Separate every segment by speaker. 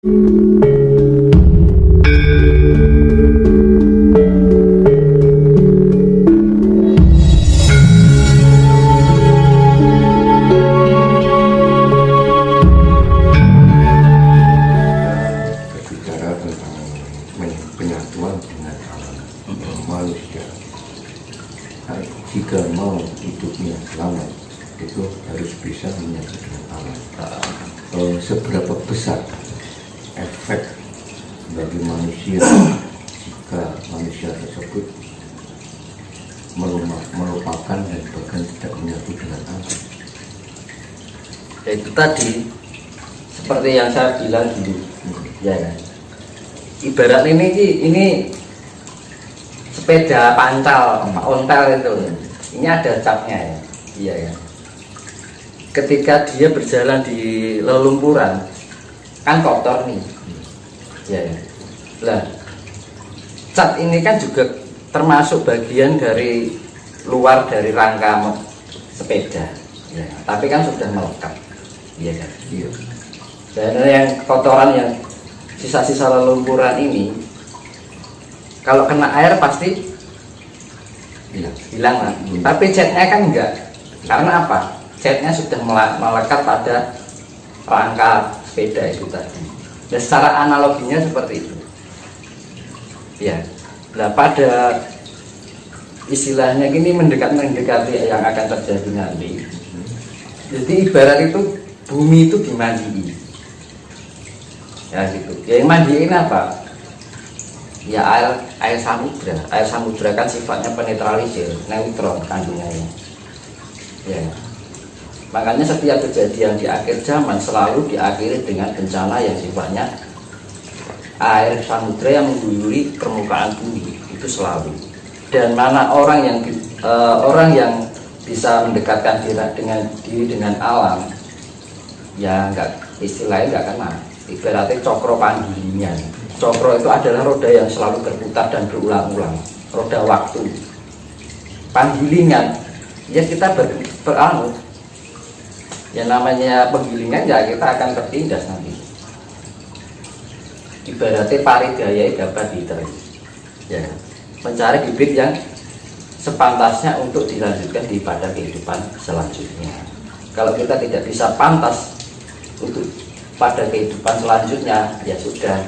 Speaker 1: Berbicara tentang penyatuan dengan alam manusia, jika mau hidupnya selamat itu harus bisa menyatu dengan alam. Seberapa besar efek bagi manusia jika manusia tersebut melupakan dan bahkan tidak menyatu dengan alam?
Speaker 2: Ya, itu tadi seperti yang saya bilang dulu, ya kan? Ibarat ini sepeda pancal, ontel itu, ini ada capnya ya, iya ya. Ketika dia berjalan di lelumpuran, kan kotor nih, ya. Lah, cat ini kan juga termasuk bagian dari luar dari rangka sepeda, ya. Tapi kan sudah melekat, iya kan? Iya. Dan yang kotoran yang sisa-sisa lelumpuran ini, kalau kena air pasti hilang lah. Tapi catnya kan enggak, karena apa? Catnya sudah melekat pada rangka sepeda itu tadi. Dan secara analoginya seperti itu. Ya, nah pada istilahnya gini mendekati yang akan terjadi nanti. Jadi ibarat itu bumi itu dimandiin. Ya gitu. Ya, yang mandiin apa? Ya air samudra. Air samudra kan sifatnya penetralisir, neutron kandungannya. Ya. Makanya setiap kejadian di akhir zaman selalu diakhiri dengan bencana yang sifatnya air samudra yang mengguyuri permukaan bumi, itu selalu. Dan mana orang yang bisa mendekatkan diri dengan alam, ya enggak, istilahnya enggak kena. Ibaratnya cokro panggilingan. Cokro itu adalah roda yang selalu berputar dan berulang-ulang, roda waktu. Panggilingan, ya kita beranut. Yang namanya penggilingan ya kita akan tertindas nanti. Ibaratnya paridaya dapat diterima, ya, mencari bibit yang sepantasnya untuk dilanjutkan pada kehidupan selanjutnya. Kalau kita tidak bisa pantas untuk pada kehidupan selanjutnya, ya sudah,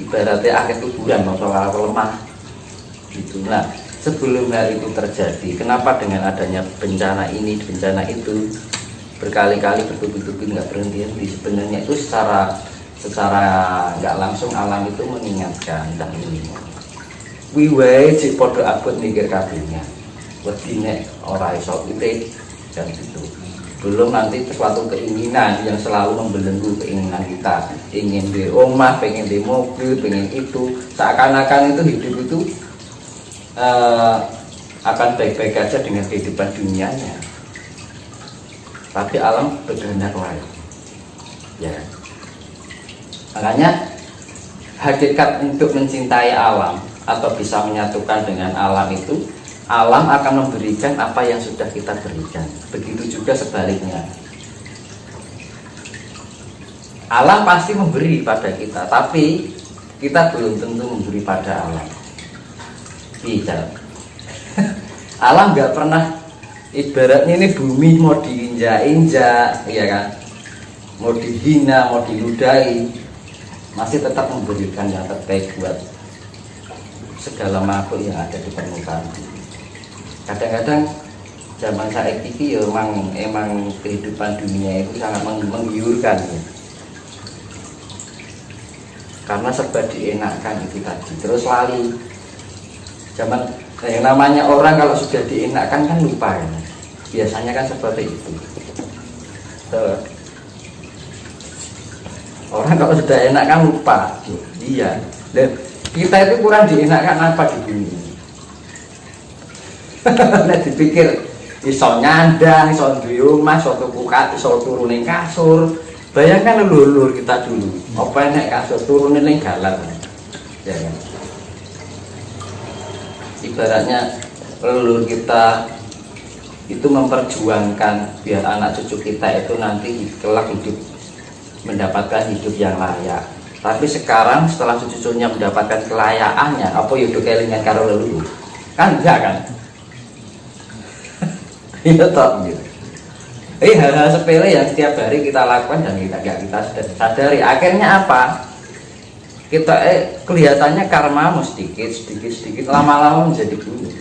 Speaker 2: ibaratnya akhir kuburan atau lemah gitu. Nah, sebelum hal itu terjadi, kenapa dengan adanya bencana ini, bencana itu berkali-kali bertubi-tubi nggak berhenti-henti? Sebenarnya itu secara nggak langsung alam itu mengingatkan dan ini. Wiwai cik podo abot mikir kabehnya, wedine ora iso pitik dan itu. Belum nanti sesuatu keinginan yang selalu membelenggu keinginan kita, ingin di rumah, pengen di mobil, pengen itu, seakan-akan itu hidup itu akan baik-baik aja dengan kehidupan dunianya, tapi alam berkehendak lain, ya. Makanya hakikat untuk mencintai alam atau bisa menyatukan dengan alam itu, alam akan memberikan apa yang sudah kita berikan. Begitu juga sebaliknya, alam pasti memberi pada kita, tapi kita belum tentu memberi pada alam. Tidak. Alam nggak pernah, ibaratnya ini bumi mau diinjak-injak, ya kan, mau dihina, mau diludahi, masih tetap memberikan yang terbaik buat segala makhluk yang ada di permukaan. Kadang-kadang zaman saat ini ya emang kehidupan dunia itu sangat menggiurkan, ya. Karena serba dienakkan itu tadi, terus lali. Zaman yang namanya orang kalau sudah dienakkan kan lupa, ya. Biasanya kan seperti itu. Orang kalau sudah enak kan lupa. Iya. Dan kita itu kurang dienakkan apa di dunia? Nek dipikir iso nyandang, iso duwe omah, iso tuku iso turun ning kasur. Bayangkan lulur kita dulu. Apa nek kasur turun ning galan. Ya kan? Ibaratnya leluhur kita itu memperjuangkan biar anak cucu kita itu nanti kelak hidup mendapatkan hidup yang layak. Tapi sekarang setelah cucu-cucunya mendapatkan kelayakannya, apa yaudah kelingan karo leluhur? Kan enggak kan? Iya toh. Hal-hal sepele yang setiap hari kita lakukan dan kita sadari. Akhirnya apa? Kita kelihatannya karmamu sedikit, lama-lama menjadi gunung.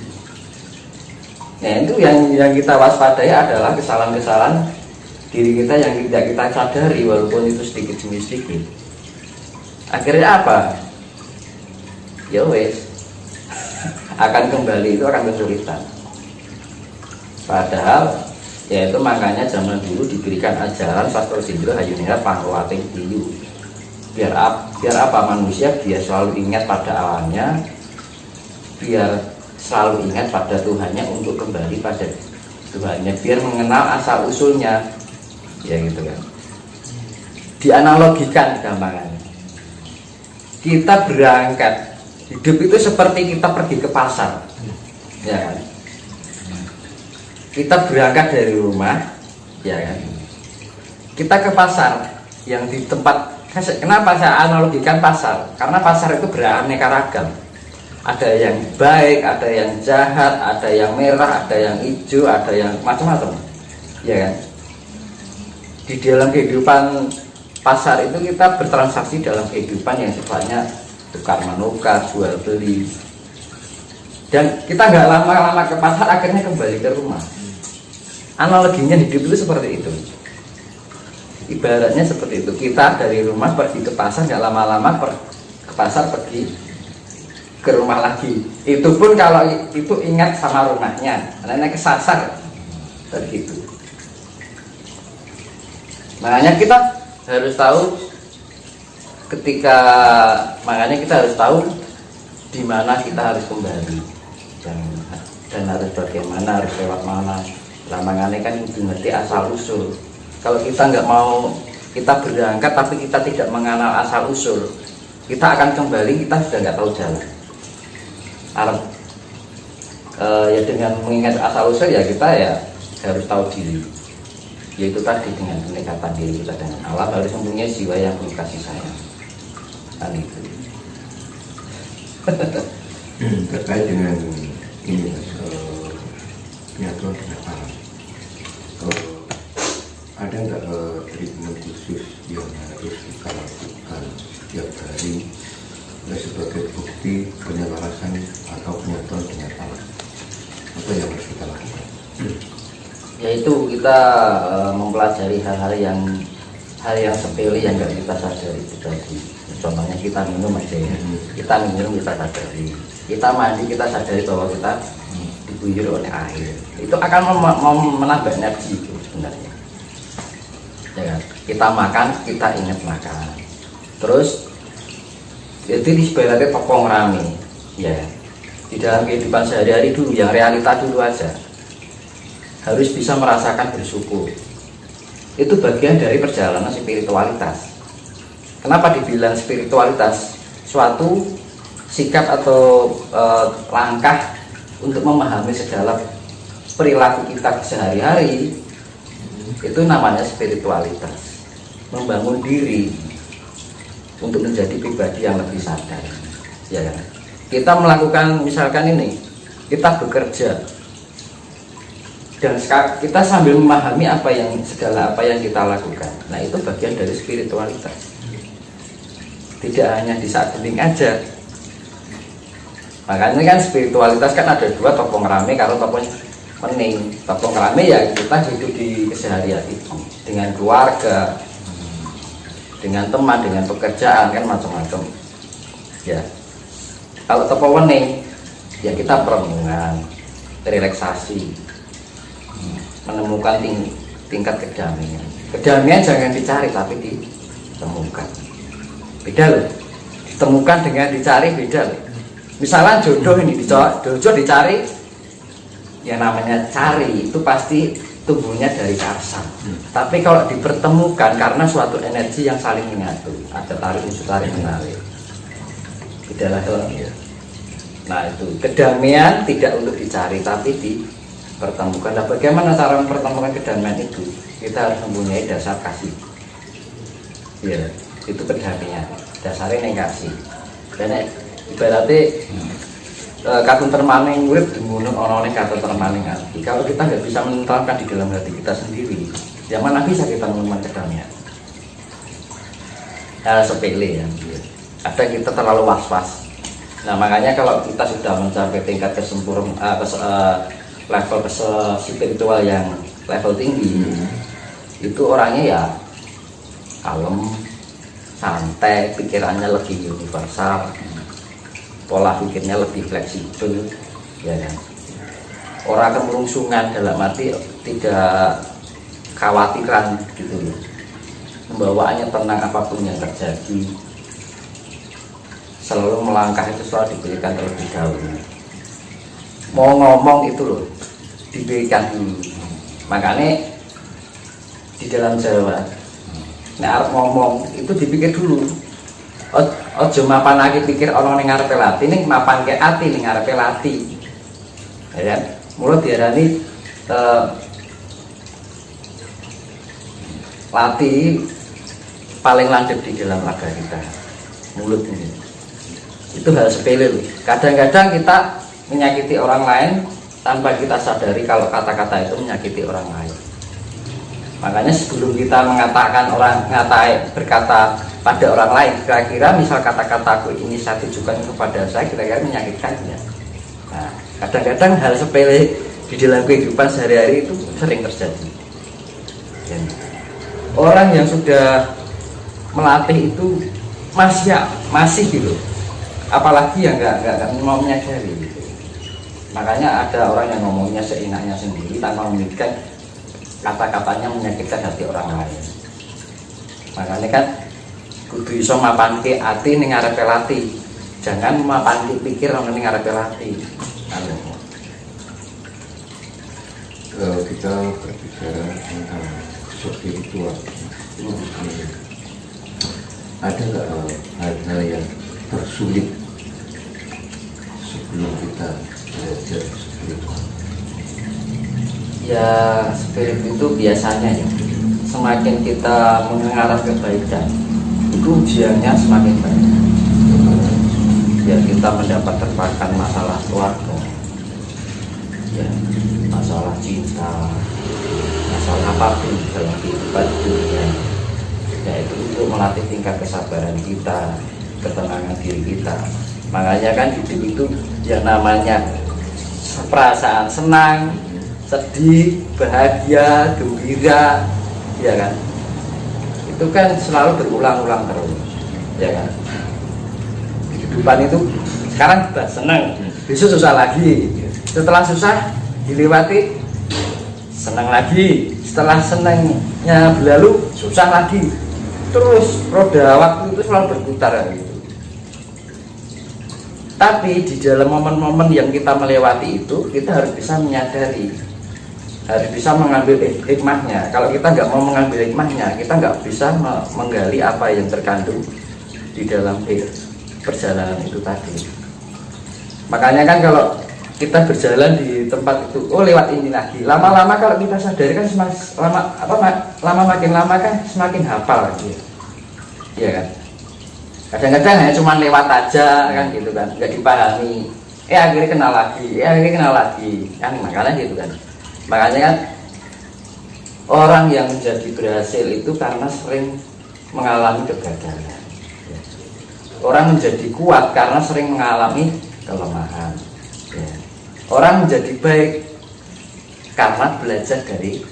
Speaker 2: Nah itu yang kita waspadai adalah kesalahan-kesalahan diri kita yang tidak kita sadari, walaupun itu sedikit demi sedikit. Akhirnya apa? Ya wes, akan kembali itu akan kesulitan. Padahal ya itu makanya zaman dulu diberikan ajaran Sastro Sindro Hayunira Pangruwating Diyu. Biar apa manusia biar selalu ingat pada alamnya, biar selalu ingat pada Tuhannya untuk kembali pada Tuhannya, biar mengenal asal usulnya, ya gitu kan. Dianalogikan gampangannya. Kita berangkat, hidup itu seperti kita pergi ke pasar, ya kan? Kita berangkat dari rumah, ya kan? Kita ke pasar yang di tempat. Kenapa saya analogikan pasar? Karena pasar itu beraneka ragam. Ada yang baik, ada yang jahat, ada yang merah, ada yang hijau, ada yang macam-macam, ya kan? Di dalam kehidupan pasar itu kita bertransaksi dalam kehidupan yang sifatnya tukar menukar, jual beli, dan kita nggak lama-lama ke pasar akhirnya kembali ke rumah. Analoginya hidup itu seperti itu, ibaratnya seperti itu. Kita dari rumah pergi ke pasar, nggak lama-lama ke pasar pergi ke rumah lagi. Itu pun kalau itu ingat sama rumahnya, karena kesasar begitu. Makanya kita harus tahu makanya kita harus tahu di mana kita harus kembali dan harus bagaimana, harus lewat mana. Nah, makanya kan itu ngerti asal usul. Kalau kita nggak mau, kita berangkat tapi kita tidak mengenal asal usul, kita akan kembali, kita sudah nggak tahu jalan. Ya dengan mengingat asal usul ya kita ya harus tahu diri. Yaitu tadi dengan pendekatan diri kita dengan alam, harus mempunyai jiwa yang penuh kasih sayang. Kan itu.
Speaker 1: Terkait dengan ini Mas, penyatuan dengan alam. Ada nggak treatment khusus yang harus kita lakukan setiap hari sebagai bukti penyelarasan atau penyatuan dengan alam? Apa yang harus kita lakukan?
Speaker 2: Yaitu kita mempelajari hal-hal yang sepele yang nggak kita sadari itu tadi. Contohnya kita minum aja ya, kita minum kita sadari, kita mandi kita sadari bahwa kita diguyur oleh air. Itu akan menambah energi itu sebenarnya. Ya kan? Kita makan kita ingat makan. Terus jadi ibaratnya topong rame, ya. Di dalam kehidupan sehari-hari dulu, yang realita dulu aja. Harus bisa merasakan bersyukur. Itu bagian dari perjalanan spiritualitas. Kenapa dibilang spiritualitas? Suatu sikap atau langkah untuk memahami segala perilaku kita sehari-hari. Itu namanya spiritualitas. Membangun diri untuk menjadi pribadi yang lebih sadar. Ya kan? Kita melakukan misalkan ini, kita bekerja. Dan kita sambil memahami segala apa yang kita lakukan. Nah itu bagian dari spiritualitas. Tidak hanya di saat hening aja. Makanya kan spiritualitas kan ada dua, topong rame kalau topong hening. Topong rame ya kita hidup di keseharian itu, dengan keluarga, dengan teman, dengan pekerjaan, kan macam-macam. Ya. Kalau topong hening ya kita perenungan, relaksasi, menemukan tingkat kedamaian. Kedamaian jangan dicari tapi ditemukan. Beda loh. Ditemukan dengan dicari beda loh. Misalnya jodoh ini jodoh dicari, yang namanya cari itu pasti tumbuhnya dari rasa. Tapi kalau dipertemukan karena suatu energi yang saling menyatu, ada tarik unsur tarik menarik. Beda lah ya. Nah itu kedamaian tidak untuk dicari tapi dipertemukan. Nah, bagaimana cara mempertemukan kedamaian itu? Kita harus mempunyai dasar kasih. ya itu perdamaian dasarnya yang kasih dan ibaratnya kata termaning urip dimunung orang kata termaning hati. Kalau kita nggak bisa menentukan di dalam hati kita sendiri, ya mana bisa kita menemukan kedamaian. Sepele ya, ada kita terlalu was-was. Nah makanya kalau kita sudah mencapai tingkat kesempurnaan level spiritual yang level tinggi, itu orangnya ya kalem, santai, pikirannya lebih universal, pola pikirnya lebih fleksibel, ya kan. Orang kemerungsungan dalam arti tidak khawatiran gitu loh. Pembawaannya tenang apapun yang terjadi, selalu melangkah itu selalu diberikan terlebih dahulu. Mau ngomong itu loh diberikan dulu. Makanya di dalam Jawa nek ngomong itu dipikir dulu. Ojo mapan lagi pikir orang ning ngarepe lati, ning mapan ke ati ning ngarepe lati. Ya kan? Mula diarani lati paling landep di dalam raga kita. Mulut ini. Itu hal sepele loh. Kadang-kadang kita menyakiti orang lain tanpa kita sadari kalau kata-kata itu menyakiti orang lain. Makanya sebelum kita mengatakan berkata pada orang lain, kira-kira misal kata-kataku ini saya tujukan kepada saya, kira-kira menyakitkannya. Nah, kadang-kadang hal sepele di dalam kehidupan sehari-hari itu sering terjadi. Dan orang yang sudah melatih itu masih gitu, apalagi yang nggak mau menyadari. Gitu. Makanya ada orang yang ngomongnya seenaknya sendiri tanpa memikirkan kata-katanya menyakitkan hati orang lain. Makanya kan kudu iso mapanke ati ning ngarepe lati. Jangan mapanke pikir ning ngarepe lati.
Speaker 1: Kalau kita berbicara tentang spiritual, ada nggak hal-hal yang tersulit sebelum kita belajar spiritual?
Speaker 2: Ya spirit itu biasanya ya semakin kita mengarah kebaikan itu ujiannya semakin banyak. Ya kita mendapat terpakan masalah keluarga, ya masalah cinta, masalah apapun dalam kehidupan dunia, yaitu untuk melatih tingkat kesabaran kita, ketenangan diri kita. Makanya kan hidup itu yang namanya perasaan senang, sedih, bahagia, gembira, ya kan? Itu kan selalu berulang-ulang terus, ya kan? Kehidupan itu sekarang sudah senang, besok susah lagi. Setelah susah dilewati, senang lagi. Setelah senangnya berlalu, susah lagi. Terus roda waktu itu selalu berputar gitu. Tapi di dalam momen-momen yang kita melewati itu, kita harus bisa menyadari, harus bisa mengambil hikmahnya. Kalau kita nggak mau mengambil hikmahnya, kita nggak bisa menggali apa yang terkandung di dalam perjalanan itu tadi. Makanya kan kalau kita berjalan di tempat itu, oh lewat ini lagi. Lama-lama kalau kita sadari kan lama makin lama kan semakin hafal lagi. Iya kan? Kadang-kadang hanya cuma lewat aja kan gitu kan, nggak dipahami. Akhirnya kenal lagi, kan makanya gitu kan. Makanya kan orang yang menjadi berhasil itu karena sering mengalami kegagalan. Orang menjadi kuat karena sering mengalami kelemahan. Ya. Orang menjadi baik karena belajar dari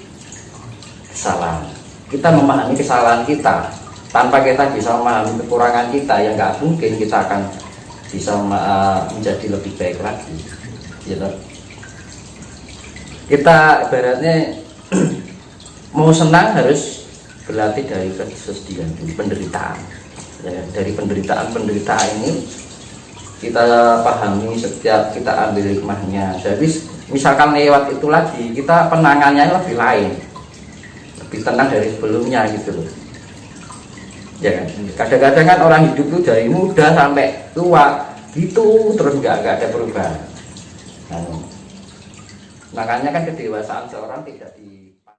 Speaker 2: kesalahan. Kita memahami kesalahan kita. Tanpa kita bisa memahami kekurangan kita, yang nggak mungkin kita akan bisa menjadi lebih baik lagi. Gitu. Kita ibaratnya mau senang harus berlatih dari kesedihan, penderitaan. Ya, dari penderitaan ini kita pahami, setiap kita ambil hikmahnya. Jadi misalkan lewat itu lagi, kita penangannya lebih lain, lebih tenang dari sebelumnya gitu loh. Ya kan? Kadang-kadang kan orang hidup itu dari muda sampai tua gitu terus nggak ada perubahan. Makanya kan kedewasaan seorang tidak di